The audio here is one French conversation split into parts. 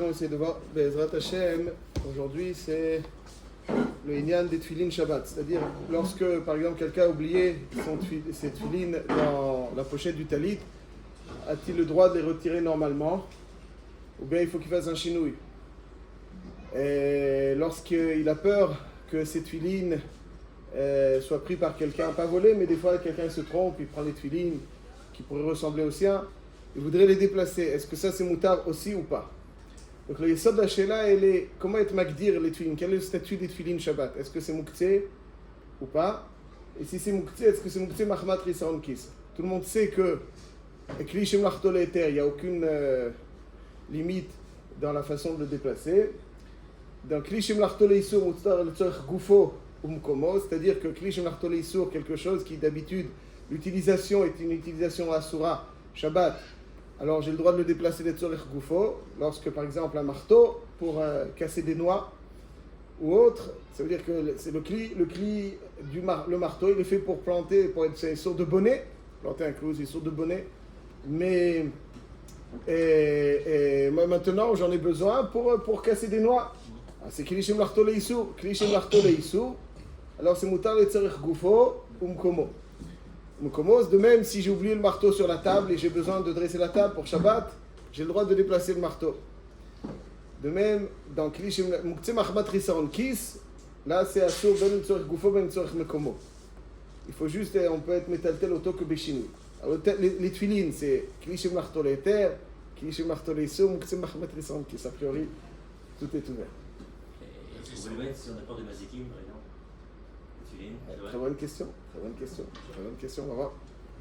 On essaie de voir Bezrat Hashem. Aujourd'hui, c'est le Inyan des Tfilin Shabbat. C'est-à-dire, lorsque, par exemple, quelqu'un a oublié ses Tfilin dans la pochette du Talit, a-t-il le droit de les retirer normalement? Ou bien il faut qu'il fasse un chinouille? Et lorsqu'il a peur que ses Tfilin soient pris par quelqu'un, pas volé, mais des fois quelqu'un se trompe, il prend les Tfilin qui pourraient ressembler aux siens, il voudrait les déplacer. Est-ce que ça c'est moutar aussi ou pas? Donc le yesod d'Ashela, elle est comment être magdir les tefilin? Quel est le statut des tefilin Shabbat? Est-ce que c'est muktzeh ou pas? Et si c'est muktzeh, est-ce que c'est muktzeh mahmat risaron kis? Tout le monde sait que kli shem lachto le'eter, il n'y a aucune limite dans la façon de le déplacer. Dans kli shem lachto le'isur mutar l'tzorech gufo ou mkomo, c'est-à-dire que kli shem lachto le'isur, quelque chose qui d'habitude l'utilisation est une utilisation asura Shabbat. Alors j'ai le droit de le déplacer les tzorech gufo, lorsque par exemple un marteau pour casser des noix ou autre, ça veut dire que c'est le marteau, il est fait pour planter, pour être c'est une sorte de bonnet, planter un clou, c'est une sorte de bonnet, mais maintenant j'en ai besoin pour casser des noix. C'est klishim marteau leisur, alors c'est moutar les tzorech gufo ou mkomo. De même, si j'ai oublié le marteau sur la table et j'ai besoin de dresser la table pour Shabbat, j'ai le droit de déplacer le marteau. De même, dans Klish Muktzeh Mahmat Risaron Kis, là c'est Asur Ben Tzorech Gufo Ben Tzorech Mekomo. Il faut juste, on peut être métaltel auto que Béchinu. Les tfilines, c'est Klish Marteau Le'eter, Klish Marteau Le'isur, Muktzeh Mahmat Risaron Kis. A priori, tout est ouvert. Est-ce qu'on peut le mettre si on a peur des mazikim, par exemple? Très bonne question, on va voir.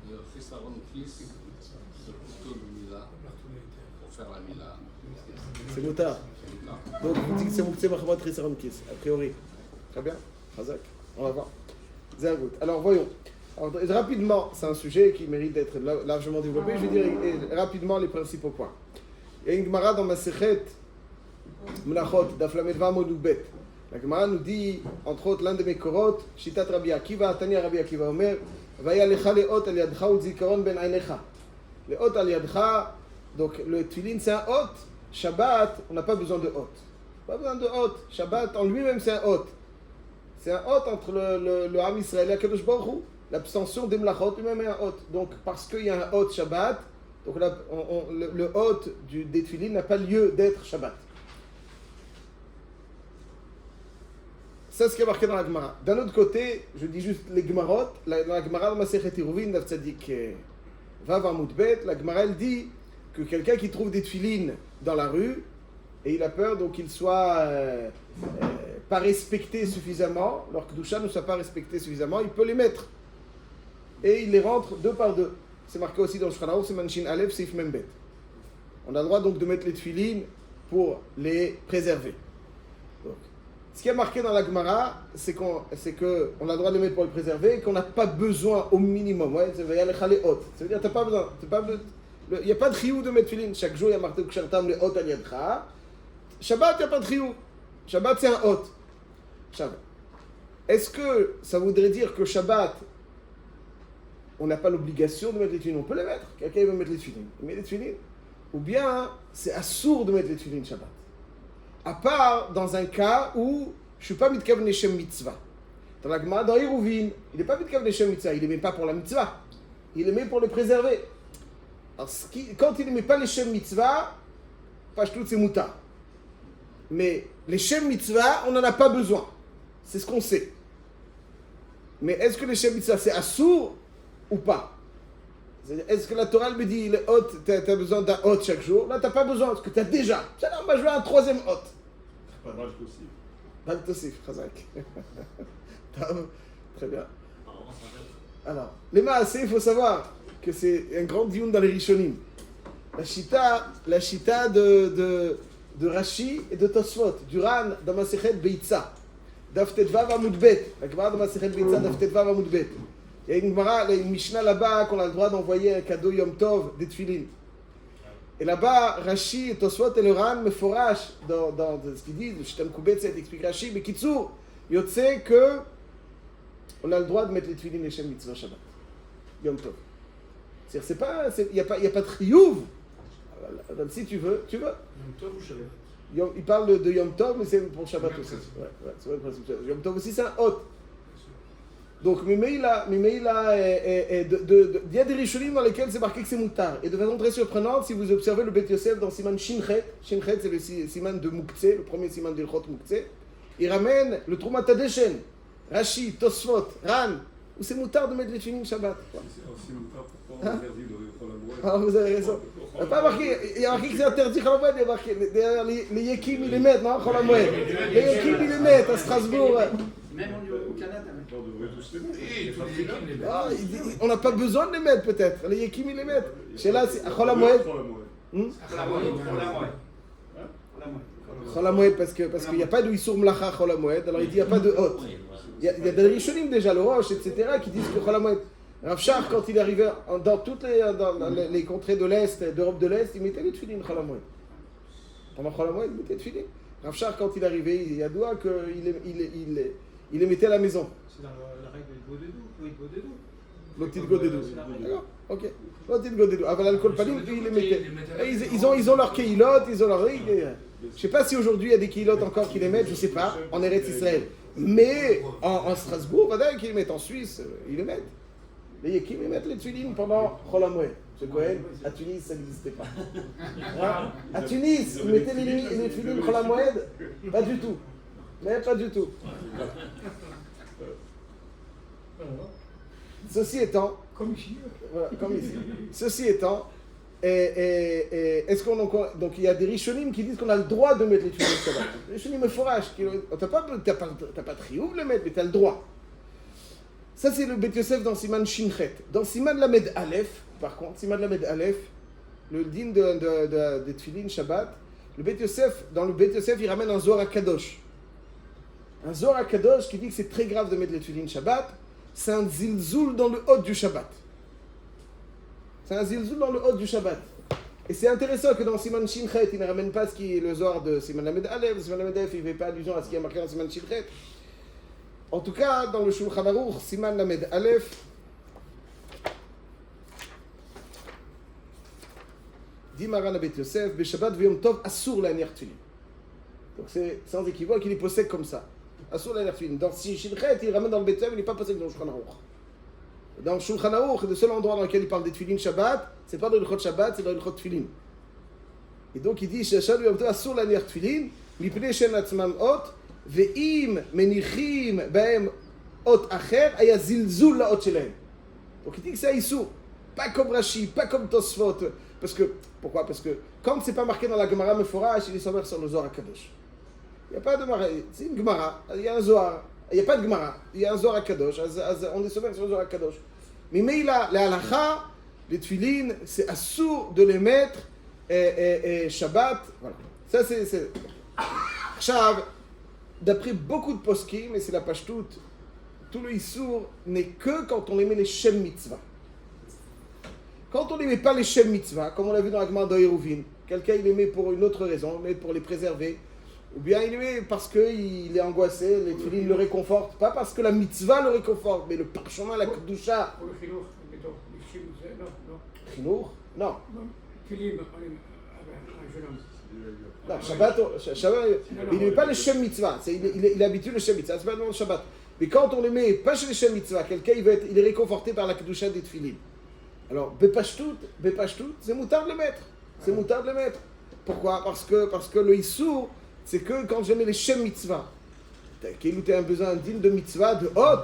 Le Risaron Kis, c'est plutôt le Mila, pour faire la Mila. C'est moutar. Donc vous dites que c'est Muktzeh Mahmat Risaron Kis, a priori. Très bien, Chazak, on va voir. Zergout. Alors voyons. Alors, rapidement, c'est un sujet qui mérite d'être largement développé. Je vais dire rapidement les principaux points. Il y a une Gemara dans Masechet Menachot, Daf Lamed Vav Amud Bet. La Gemara nous dit, entre autres, l'un de mes korot, Shitat Rabbi Akiva, Tanya Rabbi Akiva Omer, Vaya lecha leot al yadcha u zikaron ben ainecha. Leot al yadcha, donc le tfilin c'est un hot. Shabbat, on n'a pas besoin de hot. Pas besoin de hot. Shabbat en lui-même c'est un hot. C'est un hot entre le Ham Israël et Kadosh Baruch Hu. L'abstention des mlachot lui-même est un hot. Donc parce qu'il y a un hot Shabbat, donc là, le hot des tfilin n'a pas lieu d'être Shabbat. C'est ce qui est marqué dans la Gemara. D'un autre côté, je dis juste les Gemarot, la Gemara dans Masechet Eruvin, Daf Tzadik Vav Amud Bet, la Gemara elle dit que quelqu'un qui trouve des tfilines dans la rue, et il a peur donc qu'il soit pas respecté suffisamment, alors que Kedusha ne soit pas respecté suffisamment, il peut les mettre. Et il les rentre deux par deux. C'est marqué aussi dans le Shulchan Aruch, c'est Manshin Aleph, Seif Membet. On a le droit donc de mettre les tfilines pour les préserver. Donc, ce qui est marqué dans la Gemara, c'est qu'on a le droit de les mettre pour les préserver et qu'on n'a pas besoin au minimum. Ouais, ça veut dire t'as pas besoin. Il n'y a pas de chiyuv de mettre filin. Chaque jour, il y a marqué que Kshartam le hot al yadcha. Shabbat, il n'y a pas de chiyuv. Shabbat, c'est un hot. Shabbat. Est-ce que ça voudrait dire que Shabbat, on n'a pas l'obligation de mettre les filins? On peut les mettre. Quelqu'un veut mettre les filins. Il met les filins. Ou bien, c'est assourd de mettre les filins Shabbat. À part dans un cas où je ne suis pas mitkav neshem mitzvah. Dans la Gemara, dans Eruvin, il n'est pas mitkav neshem mitzvah. Il ne les met pas pour la mitzvah. Il les met pour les préserver. Alors, quand il ne met pas les shem mitzvah, pashtout c'est mouta. Mais les shem mitzvah, on n'en a pas besoin. C'est ce qu'on sait. Mais est-ce que les shem mitzvah, c'est assour ou pas? Est-ce que la Torah me dit, le hot, tu as besoin d'un hot chaque jour? Là, tu n'as pas besoin, parce que tu as déjà. Alors, on va jouer un troisième hot. Pas mal possible. Bal Tosif, Chazak. Très bien. Alors, les Maaseh, il faut savoir que c'est un grand dioun dans les Rishonim. La Shita de Rashi et de Tosfot, du Ran dans Masechet Beitza. Daf Tetvav Amud Bet. La Gemara dans Masechet Beitza, Daf Tetvav Amud Bet. Il y a une Gemara, une Mishnah là-bas qu'on a le droit d'envoyer un cadeau Yom Tov, des tfilin. Et là-bas, Rashi, Tosfot et le Ran me forage dans ce qu'il dit, le Shitam Koubetz explique Rashi, mais Kitsur, Yotse que on a le droit de mettre les tfilin et Shem Mitzvah Shabbat. Yom Tov. C'est-à-dire, il n'y a pas de chiyuv. Si tu veux. Yom Tov ou Shabbat? Il parle de Yom Tov, mais c'est pour Shabbat aussi. Ouais, c'est vrai le principe. Yom Tov aussi, c'est un hôte. Donc, il y a des rishonim dans lesquels c'est marqué que c'est moutar. Et de façon très surprenante, si vous observez le Bet Yosef dans Siman Shinchet, Shinchet c'est le Siman de Moukhtse, le premier Siman de L'Chot Moukhtse, il ramène le Troumat Hadeshen, Rashi, Tosfot, Ran, où c'est moutar de mettre les tefilin Shabbat. C'est aussi moutar, pourquoi on interdit de Chol HaMoed? Ah, vous avez raison. Il y a marqué que c'est interdit Chol HaMoed, il y a marqué, d'ailleurs les Yekim ils les mettent, non, Chol HaMoed. Les Yekim ils les mettent à Strasbourg. Même au Canada. On devrait tous les mettre. Ah, on n'a pas besoin de les mettre peut-être. Les Yekim ils les mettent. Chez là, c'est Chol HaMoed. Chol HaMoed parce qu'il n'y a pas de Issour Mlacha Chol HaMoed, alors il dit il n'y a pas de hôte. Il y a des Rishonim déjà, le Roche, etc., qui disent que Chol HaMoed. Rav Shach, quand il arrivait dans toutes les contrées de l'Est, d'Europe de l'Est, il mettait les tefilin Chol HaMoed. Pendant Chol HaMoed, il mettait les tefilin. Rav Shach, quand il arrivait, il y a doigt qu'il les mettait à la maison. C'est dans la règle de Godedou. L'otit Godedou. D'accord, ok. L'otit Godedou. Avant l'alcool panim, ils les mettaient. Ils ont leur keilot, ils ont leur rig. Je ne sais pas si aujourd'hui il y a des keilot encore qui les mettent, je ne sais pas, en Eretz Israël. Mais en Strasbourg, qu'ils les mettent en Suisse, ils les mettent. Les Yekim, ils mettent les tefilin pendant Chol HaMoed. M. Cohen, à Tunis, ça n'existait pas. Hein? À Tunis, ils mettaient les tefilin Chol HaMoed? Pas du tout. Mais pas du tout. Ceci étant, Comme ici. voilà, comme ici. Ceci étant, est-ce qu'on donc il y a des rishonim qui disent qu'on a le droit de mettre les tefilin Shabbat. Les rishonim me foragent, t'as pas de triouf de le mettre, mais t'as le droit. Ça c'est le Bet Yosef dans Siman Shinchet. Dans Siman Lamed Aleph, par contre, Siman Lamed Aleph, le din de tefilin Shabbat, dans le Bet Yosef, il ramène un Zohar HaKadosh. Un Zohar HaKadosh qui dit que c'est très grave de mettre les tefilin Shabbat, c'est un zilzoul dans le haut du Shabbat. C'est un zilzoul dans le haut du Shabbat. Et c'est intéressant que dans Siman Shinchet, il ne ramène pas ce qui est le Zohar de Siman Lamed Aleph. Siman Lamed Aleph, il ne fait pas allusion à ce qui est marqué dans Siman Shinchet. En tout cas, dans le Shulchan Aruch, Siman Lamed Aleph, dit Maran Bet Yosef, Beshabbat v'yom tov asur la'anir tefilin. Donc c'est sans équivoque, il est possède comme ça. Asur la'anir tefilin. Dans Shinchet, il ramène dans le Bet Yosef, il n'est pas possède dans le Shulchan Aruch. Dans le Shulchan Aruch, le seul endroit dans lequel il parle des tefilin Shabbat, c'est pas dans le Chot Shabbat, c'est dans le Chot Tefilin. Et donc il dit, Shashat v'yom tov asur la'anir tefilin, mipnei shen atzmam ot, ve'im menichim ba'em ot acher, aya zilzul la'ot shelehem. Donc il dit que c'est Issour. Pas comme Rashi, pas comme Tosfot. Pourquoi? Parce que quand c'est pas marqué dans la Gemara Meforach, il est sur le Zohar HaKadosh. Il n'y a pas de Gemara. C'est une Gemara. Il y a un Zohar. Il n'y a pas de Gemara. Il y a un Zohar HaKadosh. On est sur le Zohar HaKadosh. Mais la halacha, les tefilin, c'est assour de les mettre et Shabbat. Voilà. Ça c'est. Chav, d'après beaucoup de poskim, et c'est la pashtout, tout le Issour n'est que quand on les met les Shem Mitzvah. Quand on ne les met pas les Shem Mitzvah, comme on l'a vu dans la Gemara d'Oiruvin, quelqu'un il les met pour une autre raison, mais pour les préserver, ou bien il les met parce qu'il est angoissé, les tefilin le réconfortent, pas parce que la Mitzvah le réconforte, mais le parchemin, la Kedusha. Pour le Chilour, mettons, les Chim, non. Chinour? Non. Philim, un jeune homme. Non, Shabbat, il ne met pas les Shem Mitzvah, il habitue le Shem Mitzvah, c'est pas le nom de Shabbat. Mais quand on les met pas chez les Shem Mitzvah, quelqu'un il est réconforté par la Kedusha des tefilin. Alors, Bepashtout, c'est moutard de le mettre. C'est moutard de le mettre. Pourquoi? Parce que le Issour, c'est que quand je mets les Shem Mitzvah, tu as un besoin digne de Mitzvah, de Hot.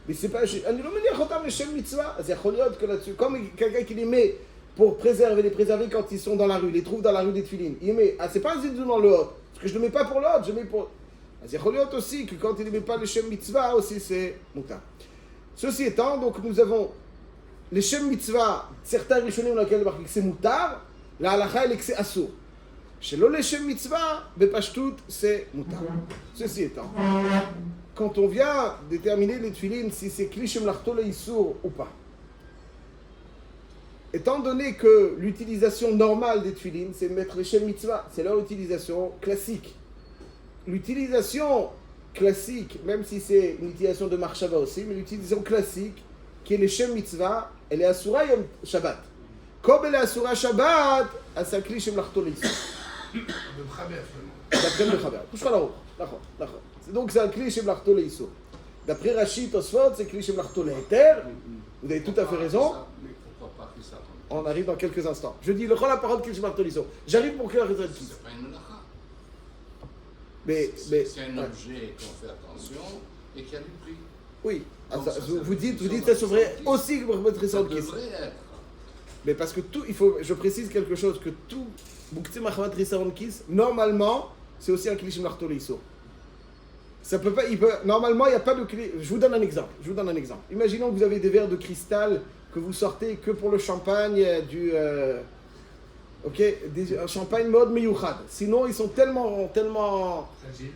Mais c'est pas. On ne met pas les Shem Mitzvah. C'est que là-dessus. Comme quelqu'un qui les met pour les préserver quand ils sont dans la rue, les trouve dans la rue des Tefilin. Il met. Ah, c'est pas un zidou dans le Hot. Parce que je ne le mets pas pour le Hot, je mets pour. C'est aussi que quand il ne met pas les Shem Mitzvah, aussi c'est moutard. Ceci étant, donc nous avons. Les Shem Mitzvah, certains rishonim dans lesquels il marque que c'est moutar, la halacha elle est que c'est assour. Chez l'ol les Shem Mitzvah, bepashtout, c'est moutar. Ceci étant, quand on vient déterminer les tefilin, si c'est kli shem lachto le issour ou pas, étant donné que l'utilisation normale des tefilin, c'est mettre les Shem Mitzvah, c'est leur utilisation classique. L'utilisation classique, même si c'est une utilisation de marshava aussi, mais l'utilisation classique, qui est les Shem Mitzvah, elle est Asura Yom Shabbat. Comme elle est Asura Shabbat, à sa kli Shem Lachto l'Issour. D'après le Mechaber. Touche pas la roue. D'accord. Donc c'est un cli chez Mlachto Leïsur. D'après Rachid Tosfot, c'est cli chez Mlachto Leïter. Vous avez tout à fait raison. Mais pourquoi pas Chissar? On arrive dans quelques instants. Je dis le Chol la parole cli chez Mlachto Leïsur. J'arrive pour quelle raison? C'est pas une melacha. Mais C'est un ouais. objet qu'on fait attention et qui a du prix. Oui. Ah, Donc, ça, ça, vous dites c'est ça sauverait aussi que votre Ça récente qui. devrait être. Mais parce que tout, je précise quelque chose, que tout Boukti Mahamat Rissaron Kis, normalement, c'est aussi un Kli Shim Larto Leïsur. Ça peut pas, normalement, il n'y a pas de Kli. Je vous donne un exemple. Imaginons que vous avez des verres de cristal que vous sortez que pour le champagne un champagne mode Meyouchad. Sinon, ils sont tellement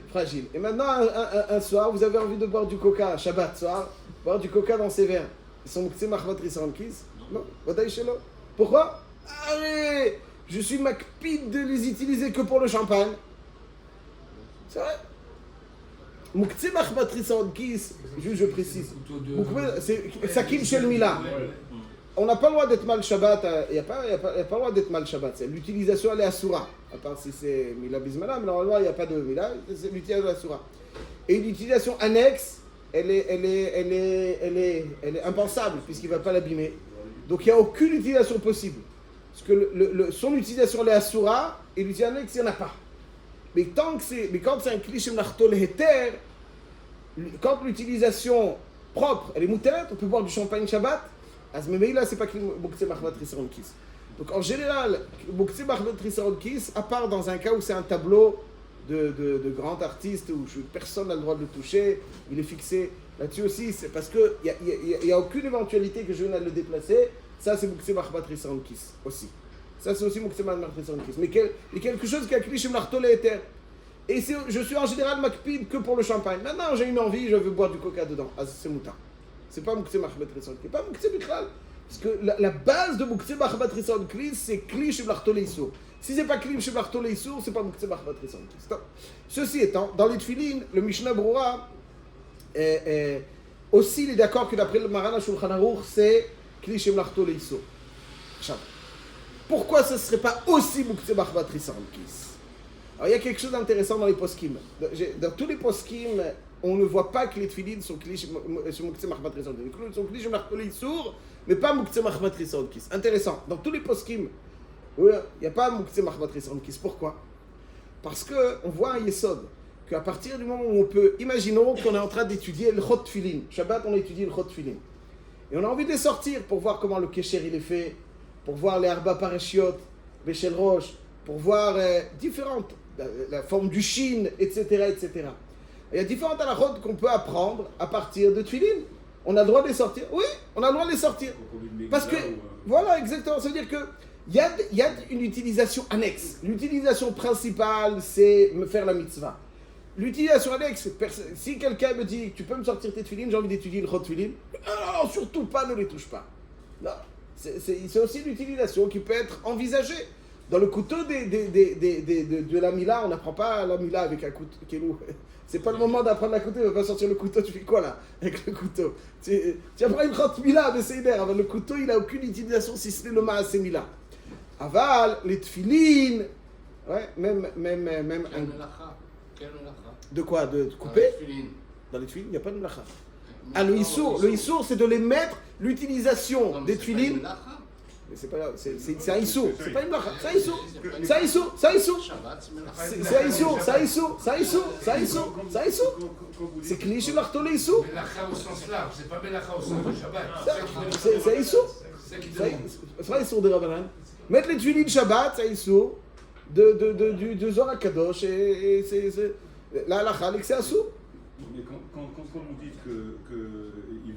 fragiles. Et maintenant, un soir, vous avez envie de boire du coca, Shabbat soir, boire du coca dans ces verres. Ils sont Boukti Mahamat Rissaron Kis? Non, Vadaï Shelo. Pourquoi? Allez, je suis macpide de les utiliser que pour le champagne. C'est vrai. Mouktsé Mahmat Rissaron Kis, je précise. C'est Sakim Shel Mila. On n'a pas le droit d'être mal Shabbat, il n'y a pas le droit d'être mal Shabbat. L'utilisation, elle est Asura. À part si c'est Mila Bismillah, mais normalement, il n'y a pas de Mila, c'est l'utilisation Asura. Et l'utilisation annexe, elle est impensable, puisqu'il ne va pas l'abîmer. Donc il n'y a aucune utilisation possible. Parce que son utilisation elle est Asura, et l'utilisation annexe, il n'y en a pas. Mais quand c'est un cliché Mlachto Leheter, quand l'utilisation propre, elle est moutette, on peut boire du champagne Shabbat, mais là, c'est pas Bouktsé Mahmat Rissaron Kis. Donc en général, Bouktsé Mahmat Rissaron Kis, à part dans un cas où c'est un tableau de grand artiste, où personne n'a le droit de le toucher, il est fixé là-dessus aussi, c'est parce qu'il n'y a aucune éventualité que je vienne à le déplacer, ça c'est Bouktsé Mahmat Rissaron Kis aussi. Ça c'est aussi Bouktsé Mahmat Rissaron Kis. Mais quelque chose qui a cliché Mlachto Leheter. Et je suis en général makpid que pour le champagne. Maintenant, j'ai une envie, je veux boire du coca dedans. Ah, c'est mouta. C'est pas Mouktsé Mahmat Rissaron Kis. Pas Mouktsé Bichlal. Parce que la base de Mouktsé Mahmat Rissaron Kis, c'est Kli chez Mlachto Leïsur. Si c'est pas Kli chez Mlachto Leïsur, c'est pas Mouktsé Mahmat Rissaron Kis. Ceci étant, dans les Tfilin, le Mishnah Brura aussi, il est d'accord que d'après le Maran HaShulchan Aruch, c'est Kli chez Mlachto Leïsur. Pourquoi ce ne serait pas aussi Mouktsé Mahmat Rissaron Kis? Alors, il y a quelque chose d'intéressant dans les poskim. Dans tous les poskim, on ne voit pas que les tefilines sont Mouktsé Mahmat Rissaron Kis. Ils sont Kli chez Mlachto Leïsur, mais pas Mouktsé Mahmat Rissaron Kis. Intéressant. Dans tous les poskim, il n'y a pas Mouktsé Mahmat Rissaron Kis. Pourquoi? Parce qu'on voit un yesod, qu'à partir du moment où on peut, imaginons qu'on est en train d'étudier le Chot Tfilin. Shabbat, on étudie le Chot Tfilin. Et on a envie de les sortir pour voir comment le Kesher il est fait, pour voir les Arba Parashiot, Bechel Roche, pour voir différentes, la forme du Shin, etc., etc. Il y a différentes halakhot qu'on peut apprendre à partir de Tfilin. On a le droit de les sortir. Oui, on a le droit de les sortir. Parce que, voilà, exactement. Ça veut dire que il y a une utilisation annexe. L'utilisation principale, c'est me faire la mitzvah. L'utilisation annexe, si quelqu'un me dit tu peux me sortir tes tefilines, j'ai envie d'étudier le Chot Tfilin, non, surtout pas, ne les touche pas. Non, c'est aussi l'utilisation qui peut être envisagée. Dans le couteau de la Mila, on n'apprend pas la Mila avec un couteau. C'est pas le moment d'apprendre la couteau, on va pas sortir le couteau, tu fais quoi là avec le couteau? Tu apprends une Chot Mila, mais c'est une le couteau, il n'a aucune utilisation si ce n'est le Maaseh Mila. Aval, les tefilines, ouais, même un... Quelle melacha? De quoi? De couper? Dans les tefilines, il n'y a pas de melacha. Ah, le issour, c'est de les mettre, l'utilisation des tefilines. Mais c'est pas c'est un issour, c'est pas une melacha, c'est un issour. C'est un issour, c'est un issour. C'est un issour, c'est un issour, c'est un issour, c'est un issour, c'est un issour. C'est Kli chez Mlachto Leïsur. Melacha au sens large, c'est pas Melacha au sens de Shabbat. C'est un issour. C'est pas un issour de Rabbanan. Mettre les tefilines Shabbat, c'est un issour de Zohar Kadosh et c'est la halakha, c'est un issour. Mais quand vous dites il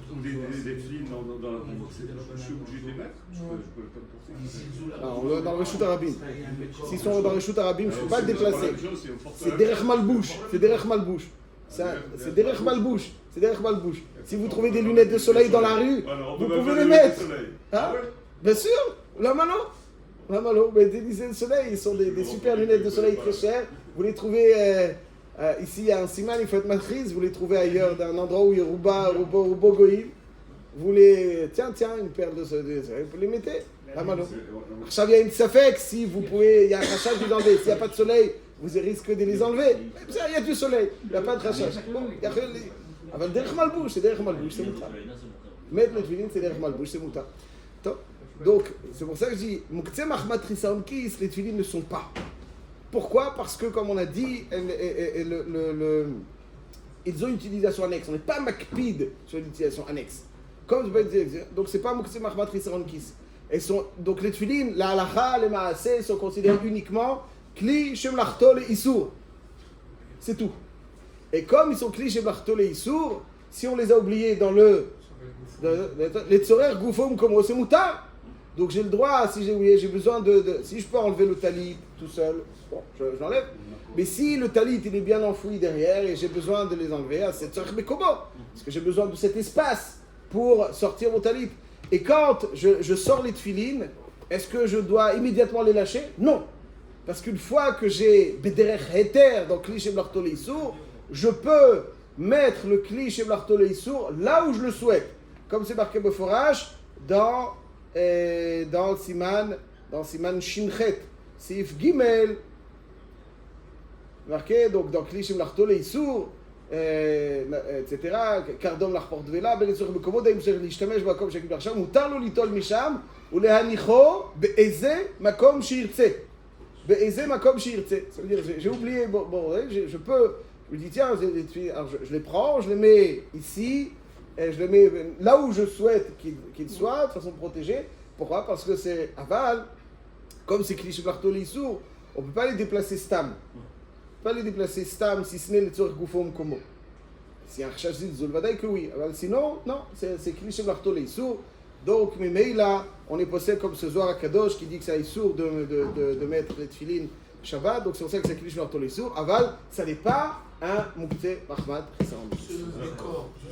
trouve des films dans la convo, je suis obligé de les mettre? Je peux le faire. Dans le Reshut Harabim. S'ils sont dans le Reshut Harabim, je ne peux pas le déplacer. C'est Derech Malbouche. C'est Derech Malbouche. C'est Derech Malbouche. C'est Derech Malbouche. Si vous trouvez des lunettes de soleil dans la rue, vous pouvez les mettre. Hein? Bien sûr. La Malo. Mais des lunettes de soleil, ils sont des super lunettes de soleil très chères. Vous les trouvez... ici, il y a un siman, il faut être matrice, vous les trouvez ailleurs, dans un endroit où il y a Rouba Goïm. Vous les... Tiens, une paire de... Vous les mettez. Lama lo? עכשיו, il y a une safek, si vous pouvez, il y a un rachage, vous enlevez. S'il n'y a pas de soleil, vous risquez de les enlever. Il y a du soleil, il n'y a pas de rachage. Bon, il y a rien. אבל דרך מלבוש, c'est דרך מלבוש, c'est מותר. mettre le tefillin, c'est דרך מלבוש, c'est מותר. Donc, c'est pour ça que je dis, Muktzeh Mahmat Risaon Kis, les tefillin ne sont pas. Pourquoi? Parce que, comme on a dit, ils ont une utilisation annexe. On n'est pas makpid sur l'utilisation annexe. Comme je peux dire, donc c'est pas Muktzeh Mahmat Risaon Kis. Donc les tefillin, la halacha, les maaseh sont considérés uniquement Kli Shem Lachto le Issour. C'est tout. Et comme ils sont Kli Shem Lachto le Issour, si on les a oubliés dans les tzorer goufom comme c'est moutar. Donc j'ai le droit, si j'ai oublié, j'ai besoin si je peux enlever le talit tout seul, bon, je l'enlève. Mais si le talit il est bien enfoui derrière et j'ai besoin de les enlever, c'est tzorer bekobo, parce que j'ai besoin de cet espace pour sortir mon talit. Et quand je sors les tefillin, est-ce que je dois immédiatement les lâcher? Non. Parce qu'une fois que j'ai Bederech Heter dans Kli Shem Lachto le Issour, je peux mettre le Kli Shem Lachto le Issour là où je le souhaite. Comme c'est marqué Beforach dans Siman Shinchet, Sif Gimel, marqué donc dans Kli Shem Lachto le Issour, etc. קרדום לחפור דבלה, בלצורך מקומות האם צריך להשתמש במקום שקיבל עכשיו, מותר לו ליטול משם ולהניחו באיזה מקום שירצה. באיזה מקום שירצה. Ça veut dire, j'ai oublié, je peux, je me dis tiens, je les prends, je les mets ici, et je les mets là où je souhaite qu'ils soient, de façon protégée. Pourquoi? Parce que c'est aval, comme c'est Kli Shem Lachto le Issour, on ne peut pas les déplacer stam. Pas les déplacer stam, si ce n'est les tzorech goufom komo. Si y a un rachage zilzul, vadaï que oui. Alors, sinon, non, c'est Kli Shem Lachto le Issour. Donc, mais là, on est possède comme ce Zohar HaKadosh qui dit que c'est Issour de mettre les tefillin Shabbat. Donc, c'est pour ça que c'est Kli Shem Lachto le Issour. Aval, ça n'est pas un Muktzeh Mahmat Risaon Kis.